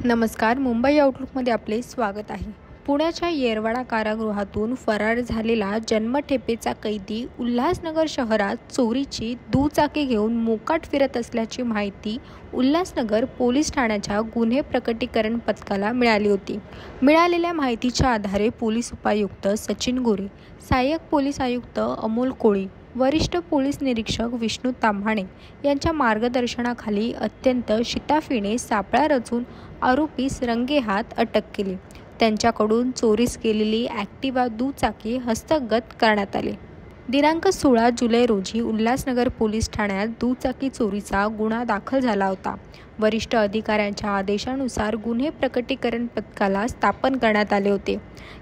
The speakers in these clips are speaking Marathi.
नमस्कार. मुंबई आउटलुकमध्ये आपले स्वागत आहे. पुण्याच्या येरवाडा कारागृहातून फरार झालेला जन्मठेपेचा कैदी उल्हासनगर शहरात चोरीची दुचाकी घेऊन मोकाट फिरत असल्याची माहिती उल्हासनगर पोलीस ठाण्याच्या गुन्हे प्रकटीकरण पथकाला मिळाली होती. मिळालेल्या माहितीच्या आधारे पोलीस उपायुक्त सचिन गोरे, सहाय्यक पोलीस आयुक्त अमोल कोळी, वरिष्ठ पोलीस निरीक्षक विष्णू ताम्हाणे यांच्या मार्गदर्शनाखाली अत्यंत शिताफीने सापळा रचून आरोपीस रंगेहात अटक केली. त्यांच्याकडून चोरीस गेलेली ॲक्टिवा दुचाकी हस्तगत करण्यात आली. दिनांक 16 जुलै रोजी उल्हासनगर पोलीस ठाण्यात दुचाकी चोरीचा गुन्हा दाखल झाला होता. वरिष्ठ अधिकाऱ्यांच्या आदेशानुसार गुन्हे प्रकटीकरण पथकाला स्थापन करण्यात आले होते.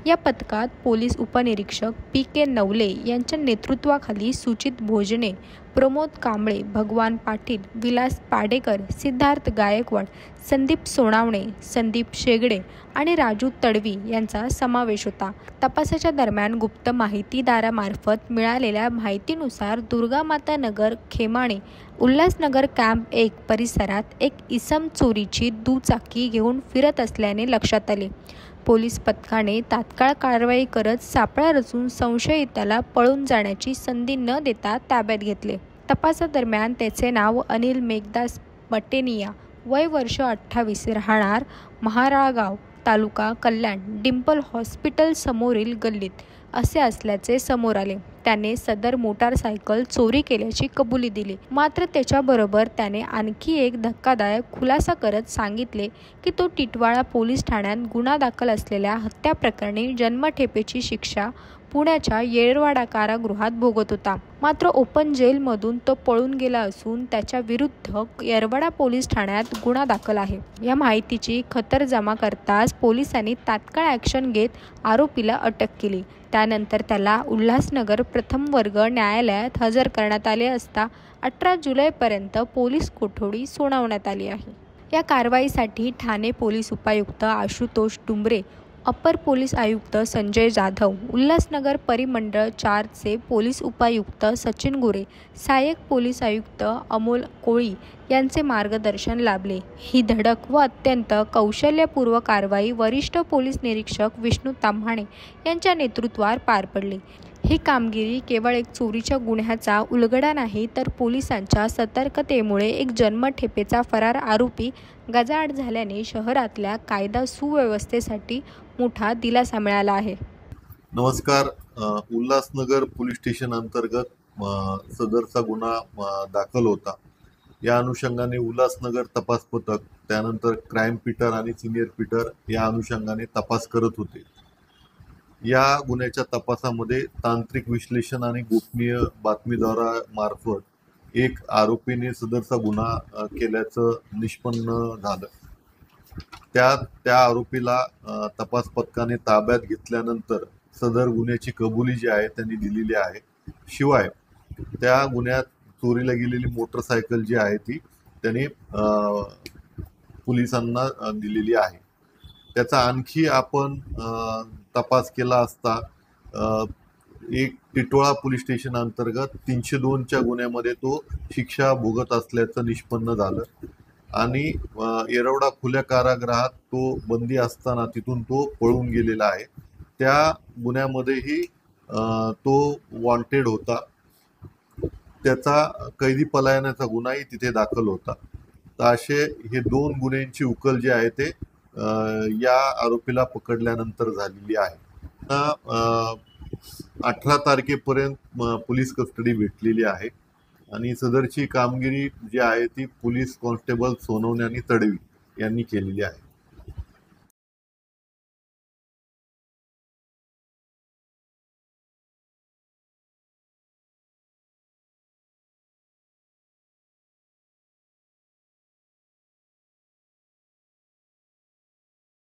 या पथकात पोलीस उपनिरीक्षक PK नवले यांच्या नेतृत्वाखाली सुचित भोजने, प्रमोद कांबळे, भगवान पाटील, विलास पाडेकर, सिद्धार्थ गायकवाड, संदीप सोनावणे, संदीप शेगडे आणि राजू तडवी यांचा समावेश होता. तपासाच्या दरम्यान गुप्त माहितीदारामार्फत मिळालेल्या माहितीनुसार दुर्गामाता नगर, खेमाणे, उल्हासनगर कॅम्प 1 परिसरात एक इसम चोरीची दुचाकी घेऊन फिरत असल्याने लक्षात आले. पोलीस पथकाने तात्काळ कारवाई करत सापळा रचून संशयिताला पळून जाण्याची संधी न देता ताब्यात घेतले. तपासादरम्यान त्याचे नाव अनिल मेघदास मटेनिया, वय वर्ष 28, राहणार महाराळगाव, तालुका कल्याण, डिंपल हॉस्पिटल समोरील गल्लीत असे असल्याचे समोर आले. त्याने सदर मोटारसायकल चोरी केल्याची कबुली दिली. मात्र त्याच्याबरोबर त्याने आणखी एक धक्कादायक खुलासा करत सांगितले की तो टिटवाळा पोलीस ठाण्यात गुन्हा दाखल असलेल्या हत्या प्रकरणी जन्मठेपेची शिक्षा पुण्याच्या येरवाडा कारागृहात भोगत होता. मात्र ओपन जेलमधून तो पळून गेला असून त्याच्या विरुद्ध येरवाडा पोलीस ठाण्यात गुन्हा दाखल आहे. या माहितीची खातरजमा करताच पोलिसांनी तात्काळ ॲक्शन घेत आरोपीला अटक केली. त्यानंतर त्याला उल्हासनगर प्रथम वर्ग न्यायालयात हजर करण्यात आले असता 18 जुलैपर्यंत पोलीस कोठडी सुनावण्यात आली आहे. या कारवाईसाठी ठाणे पोलीस उपायुक्त आशुतोष डुंबरे, अपर पोलीस आयुक्त संजय जाधव, उल्हासनगर परिमंडळ 4 चे पोलीस उपायुक्त सचिन गोरे, सहाय्यक पोलीस आयुक्त अमोल कोळी यांचे मार्गदर्शन लाभले. ही धडक व अत्यंत कौशल्यपूर्व कारवाई वरिष्ठ पोलीस निरीक्षक विष्णू ताम्हाणे यांच्या नेतृत्वात पार पडली. ही कामगिरी केवळ एक चोरीच्या गुन्ह्याचा उलगडा नाही, तर पोलिसांच्या सतर्कतेमुळे एक जन्मठेपेचा फरार आरोपी गजाआड झाल्याने शहरातल्या कायदा सुव्यवस्थेसाठी मोठा दिलासा मिळाला आहे. नमस्कार. उल्हासनगर पोलीस स्टेशन अंतर्गत सदरचा गुन्हा दाखल होता. या अनुषंगाने उल्हासनगर तपास पथक, त्यानंतर क्राईम पीटर आणि सिनियर पीटर या अनुषंगाने तपास करत होते. या गुन्ह्याच्या तपासामध्ये तांत्रिक विश्लेषण आणि गोपनीय बातमीदारामार्फत एक आरोपीने सदरचा गुन्हा केल्याचं निष्पन्न झालं. त्या आरोपीला तपास पथकाने ताब्यात घेतल्यानंतर सदर गुन्ह्याची कबुली जी आहे त्यांनी दिलेली आहे. शिवाय त्या गुन्ह्यात चोरीला गेलेली मोटरसायकल जी आहे ती त्यांनी पोलिसांना दिलेली आहे. त्याचा आणखी आपण तपास केला असता एक टिटवाळा पोलीस स्टेशन अंतर्गत 302च्या गुन्ह्यामध्ये तो शिक्षा भोगत असल्याचं निष्पन्न झालं आणि येरवडा खुल्या कारागृहात तो बंदी असताना तिथून तो पळून गेलेला आहे. त्या गुन्ह्यामध्येही तो वॉन्टेड होता. त्याचा कैदी पलायनाचा गुन्हाही तिथे दाखल होता. तर असे हे 2 गुन्ह्यांची उकल जी आहे ते या आरोपीला पकडल्यानंतर झालेली आहे. 18 तारखेपर्यंत पोलीस कस्टडी भेटलेली आहे आणि सदरची कामगिरी जी आहे ती पोलीस कॉन्स्टेबल सोनवणे आणि तडवी यांनी केलेली आहे.